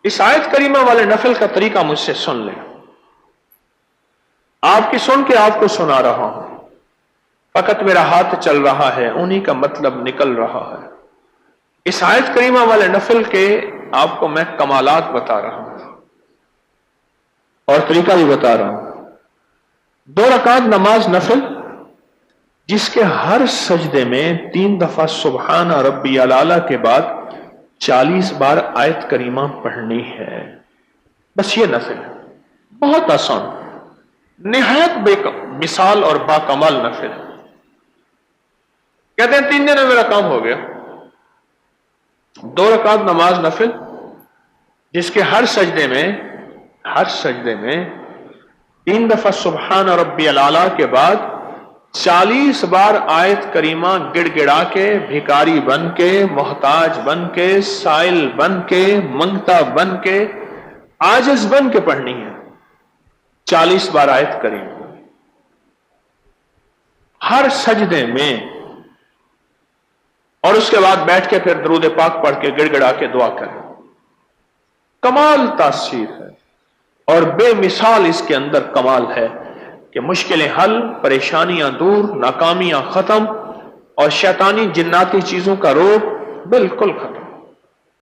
اس آیت کریمہ والے نفل کا طریقہ مجھ سے سن لیں، آپ کی سن کے آپ کو سنا رہا ہوں، فقط میرا ہاتھ چل رہا ہے، انہی کا مطلب نکل رہا ہے۔ اس آیت کریمہ والے نفل کے آپ کو میں کمالات بتا رہا ہوں اور طریقہ بھی بتا رہا ہوں۔ 2 رکعت نماز نفل جس کے ہر سجدے میں 3 دفعہ سبحان ربی الاعلی کے بعد 40 بار آیت کریمہ پڑھنی ہے، بس یہ نفل ہے، بہت آسان، نہایت بے مثال اور باکمال نفل ہے۔ کہتے ہیں 3 دن میں میرا کام ہو گیا۔ 2 رکعت نماز نفل جس کے ہر سجدے میں 3 دفعہ سبحان ربی الاعلی کے بعد 40 بار آیت کریمہ گڑ گڑا کے، بھکاری بن کے، محتاج بن کے، سائل بن کے، منگتا بن کے، عاجز بن کے پڑھنی ہے۔ 40 بار آیت کریمہ ہر سجدے میں، اور اس کے بعد بیٹھ کے پھر درود پاک پڑھ کے گڑ گڑا کے دعا کریں۔ کمال تاثیر ہے اور بے مثال اس کے اندر کمال ہے کہ مشکلیں حل، پریشانیاں دور، ناکامیاں ختم اور شیطانی جناتی چیزوں کا روگ بالکل ختم۔